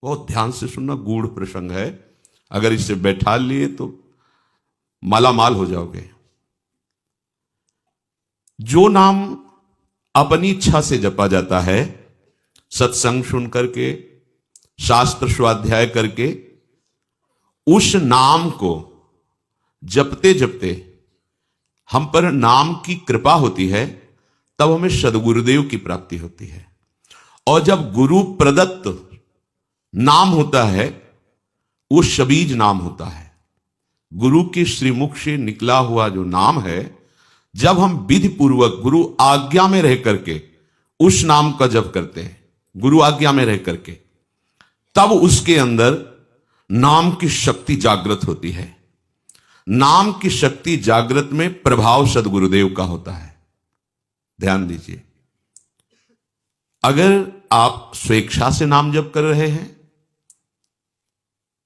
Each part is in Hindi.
बहुत ध्यान से सुनना, गूढ़ प्रसंग है। अगर इसे बैठा लिए तो मालामाल हो जाओगे। जो नाम अपनी इच्छा से जपा जाता है, सत्संग सुन करके, शास्त्र स्वाध्याय करके, उस नाम को जपते जपते हम पर नाम की कृपा होती है, तब हमें सदगुरुदेव की प्राप्ति होती है। और जब गुरु प्रदत्त नाम होता है, वो शबीज नाम होता है। गुरु के श्रीमुख से निकला हुआ जो नाम है, जब हम विधि पूर्वक गुरु आज्ञा में रह करके उस नाम का जप करते हैं, गुरु आज्ञा में रह करके, तब उसके अंदर नाम की शक्ति जागृत होती है। नाम की शक्ति जागृत में प्रभाव सदगुरुदेव का होता है। ध्यान दीजिए, अगर आप स्वेच्छा से नाम जप कर रहे हैं,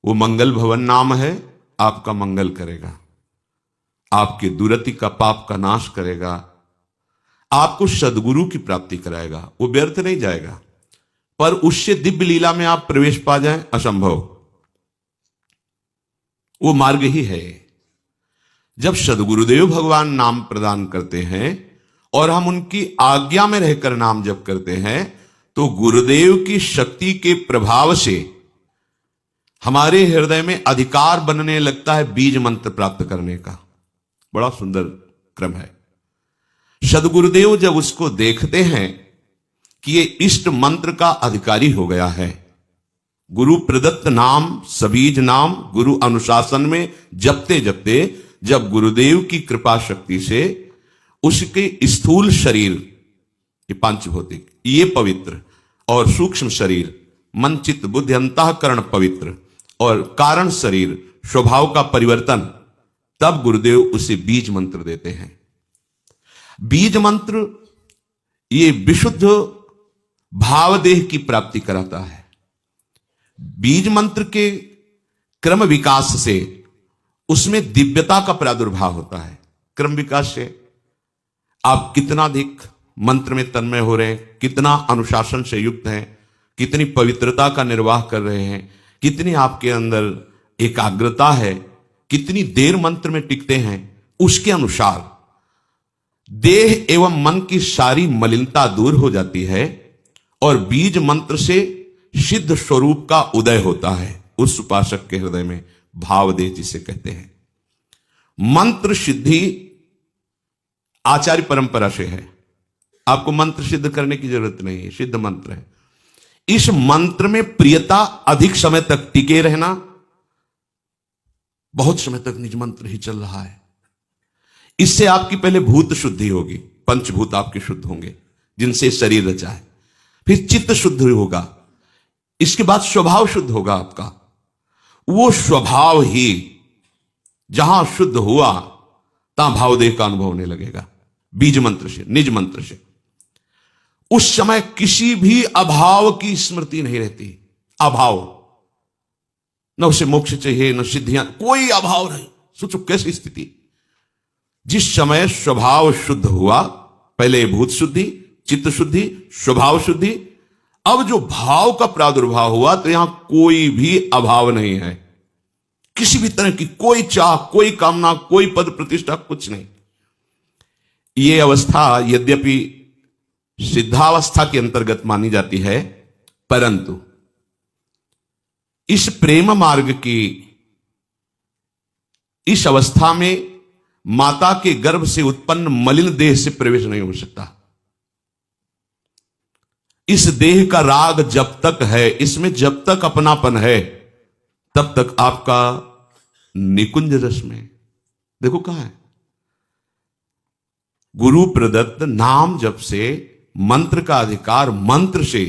वो मंगल भवन नाम है, आपका मंगल करेगा, आपके दुरति का पाप का नाश करेगा, आपको सदगुरु की प्राप्ति कराएगा, वो व्यर्थ नहीं जाएगा। पर उससे दिव्य लीला में आप प्रवेश पा जाएं, असंभव। वो मार्ग ही है। जब सदगुरुदेव भगवान नाम प्रदान करते हैं और हम उनकी आज्ञा में रहकर नाम जप करते हैं, तो गुरुदेव की शक्ति के प्रभाव से हमारे हृदय में अधिकार बनने लगता है बीज मंत्र प्राप्त करने का। बड़ा सुंदर क्रम है। सदगुरुदेव जब उसको देखते हैं कि ये इष्ट मंत्र का अधिकारी हो गया है, गुरु प्रदत्त नाम, सबीज नाम गुरु अनुशासन में जपते जपते जब गुरुदेव की कृपा शक्ति से उसके स्थूल शरीर, ये पांचभौतिक, ये पवित्र, और सूक्ष्म शरीर मन चित्त बुद्धि अंतःकरण पवित्र, और कारण शरीर स्वभाव का परिवर्तन, तब गुरुदेव उसे बीज मंत्र देते हैं। बीज मंत्र ये विशुद्ध भावदेह की प्राप्ति कराता है। बीज मंत्र के क्रम विकास से उसमें दिव्यता का प्रादुर्भाव होता है। क्रम विकास से आप कितना अधिक मंत्र में तन्मय हो रहे हैं, कितना अनुशासन से युक्त हैं, कितनी पवित्रता का निर्वाह कर रहे हैं, कितनी आपके अंदर एकाग्रता है, कितनी देर मंत्र में टिकते हैं, उसके अनुसार देह एवं मन की सारी मलिनता दूर हो जाती है और बीज मंत्र से सिद्ध स्वरूप का उदय होता है उस उपासक के हृदय में। भावदेह जिसे कहते हैं। मंत्र सिद्धि आचार्य परंपरा से है। आपको मंत्र सिद्ध करने की जरूरत नहीं है, सिद्ध मंत्र है। इस मंत्र में प्रियता, अधिक समय तक टिके रहना, बहुत समय तक निज मंत्र ही चल रहा है, इससे आपकी पहले भूत शुद्धि होगी, पंचभूत आपके शुद्ध होंगे जिनसे शरीर रचा है, फिर चित्त शुद्ध होगा, इसके बाद स्वभाव शुद्ध होगा आपका। वो स्वभाव ही जहां शुद्ध हुआ, तहां भावदेह का अनुभव होने लगेगा बीज मंत्र से, निज मंत्र से। उस समय किसी भी अभाव की स्मृति नहीं रहती। अभाव, न उसे मोक्ष चाहिए, न सिद्धियां, कोई अभाव नहीं। सोचो कैसी स्थिति। जिस समय स्वभाव शुद्ध हुआ, पहले भूत शुद्धि, चित्त शुद्धि, स्वभाव शुद्धि, अब जो भाव का प्रादुर्भाव हुआ, तो यहां कोई भी अभाव नहीं है। किसी भी तरह की कोई चाह, कोई कामना, कोई पद प्रतिष्ठा, कुछ नहीं। यह अवस्था यद्यपि सिद्धावस्था के अंतर्गत मानी जाती है, परंतु इस प्रेम मार्ग की इस अवस्था में माता के गर्भ से उत्पन्न मलिन देह से प्रवेश नहीं हो सकता। इस देह का राग जब तक है, इसमें जब तक अपनापन है, तब तक आपका निकुंज रस में, देखो कहां है, गुरु प्रदत्त नाम जप से मंत्र का अधिकार, मंत्र से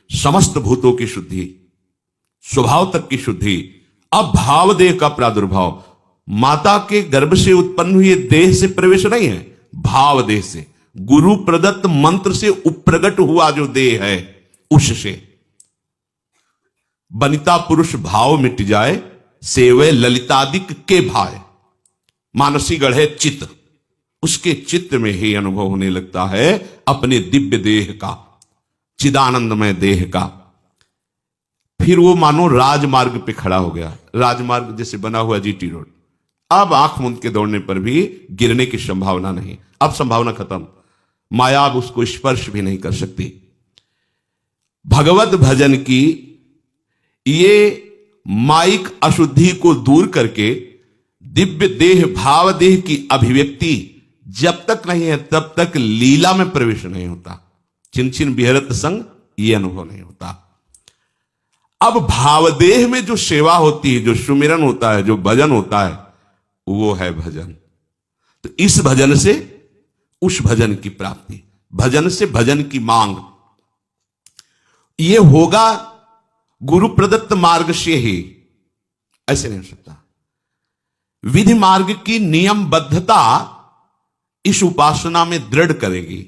समस्त भूतों की शुद्धि, स्वभाव तक की शुद्धि, अब भावदेह का प्रादुर्भाव। माता के गर्भ से उत्पन्न हुए देह से प्रवेश नहीं है, भावदेह से, गुरु प्रदत्त मंत्र से उप्रगट हुआ जो देह है, उससे बनिता पुरुष भाव मिट जाए, सेवे ललितादिक के भाय, मानसी गढ़े चित्त, उसके चित्त में ही अनुभव होने लगता है अपने दिव्य देह का, चिदानंदमय देह का। फिर वो मानो राजमार्ग पे खड़ा हो गया, राजमार्ग जैसे बना हुआ जीटी रोड। अब आंख मूंद के दौड़ने पर भी गिरने की संभावना नहीं, अब संभावना खत्म, माया अब उसको स्पर्श भी नहीं कर सकती। भगवत भजन की ये माइक अशुद्धि को दूर करके दिव्य देह भाव देह की अभिव्यक्ति जब तक नहीं है तब तक लीला में प्रवेश नहीं होता। छिन छिन बिहरत संग ये अनुभव नहीं होता। अब भावदेह में जो सेवा होती है, जो सुमिरन होता है, जो भजन होता है, वो है भजन। तो इस भजन से उस भजन की प्राप्ति, भजन से भजन की मांग, ये होगा गुरु प्रदत्त मार्ग से ही, ऐसे नहीं हो सकता। विधि मार्ग की नियमबद्धता इस उपासना में दृढ़ करेगी।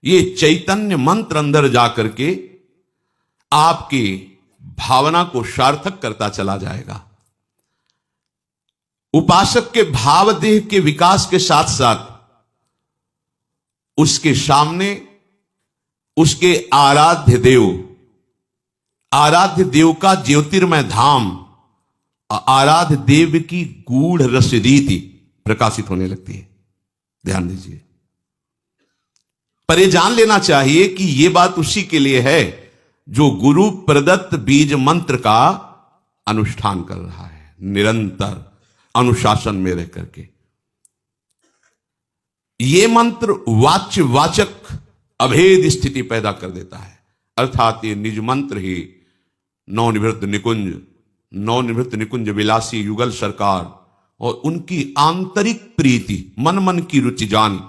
ये चैतन्य मंत्र अंदर जाकर के आपकी भावना को सार्थक करता चला जाएगा। उपासक के भाव देह के विकास के साथ साथ उसके सामने उसके आराध्य देव का ज्योतिर्मय धाम, आराध्य देव की गूढ़ रस रीति प्रकाशित होने लगती है। ध्यान दीजिए, पर यह जान लेना चाहिए कि यह बात उसी के लिए है जो गुरु प्रदत्त बीज मंत्र का अनुष्ठान कर रहा है, निरंतर अनुशासन में रह करके। यह मंत्र वाच्य वाचक अभेद स्थिति पैदा कर देता है, अर्थात ये निज मंत्र ही नवनिवृत्त निकुंज विलासी युगल सरकार और उनकी आंतरिक प्रीति, मन मन की रुचि जान,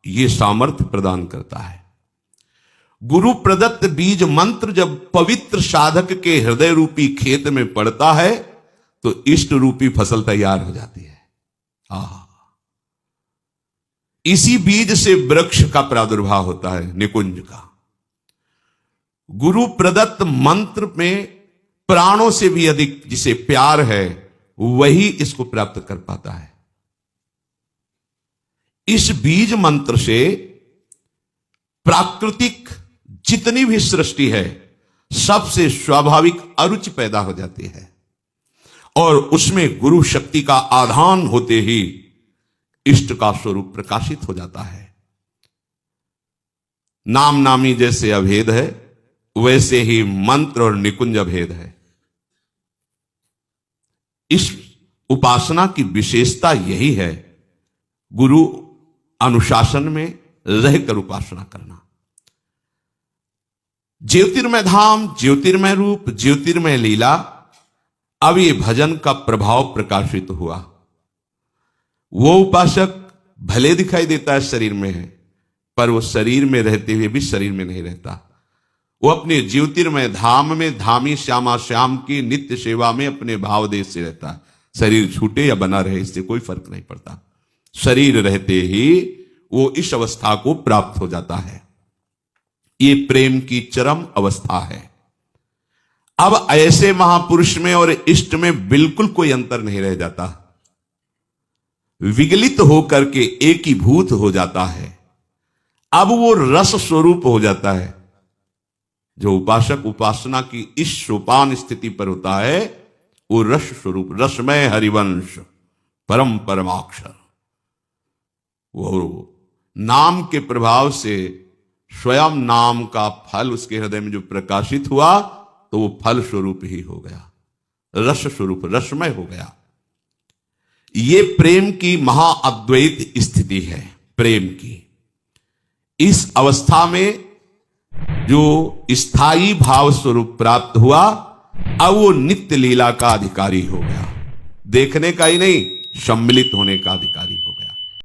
ये सामर्थ्य प्रदान करता है। गुरु प्रदत्त बीज मंत्र जब पवित्र साधक के हृदय रूपी खेत में पड़ता है तो इष्ट रूपी फसल तैयार हो जाती है। इसी बीज से वृक्ष का प्रादुर्भाव होता है, निकुंज का। गुरु प्रदत्त मंत्र में प्राणों से भी अधिक जिसे प्यार है वही इसको प्राप्त कर पाता है। इस बीज मंत्र से प्राकृतिक जितनी भी सृष्टि है सबसे स्वाभाविक अरुचि पैदा हो जाती है और उसमें गुरु शक्ति का आधान होते ही इष्ट का स्वरूप प्रकाशित हो जाता है। नाम नामी जैसे अभेद है वैसे ही मंत्र और निकुंज अभेद है। इस उपासना की विशेषता यही है, गुरु अनुशासन में रहकर उपासना करना। ज्योतिर्मय धाम, ज्योतिर्मय रूप, ज्योतिर्मय लीला, अब ये भजन का प्रभाव प्रकाशित हुआ। वो उपासक भले दिखाई देता है शरीर में है, पर वो शरीर में रहते हुए भी शरीर में नहीं रहता। वो अपने ज्योतिर्मय धाम में धामी श्यामा श्याम की नित्य सेवा में अपने भाव देश से रहता है। शरीर छूटे या बना रहे इससे कोई फर्क नहीं पड़ता, शरीर रहते ही वो इस अवस्था को प्राप्त हो जाता है। ये प्रेम की चरम अवस्था है। अब ऐसे महापुरुष में और इष्ट में बिल्कुल कोई अंतर नहीं रह जाता, विगलित होकर के एक ही भूत हो जाता है। अब वो रस स्वरूप हो जाता है। जो उपासक उपासना की इस सोपान स्थिति पर होता है वो रस स्वरूप, रसमय हरिवंश, परम परमाक्षर, वो नाम के प्रभाव से स्वयं नाम का फल उसके हृदय में जो प्रकाशित हुआ तो वो फल स्वरूप ही हो गया, रस स्वरूप, रसमय हो गया। ये प्रेम की महाअद्वैत स्थिति है। प्रेम की इस अवस्था में जो स्थायी भाव स्वरूप प्राप्त हुआ, अब वो नित्य लीला का अधिकारी हो गया। देखने का ही नहीं, सम्मिलित होने का अधिकारी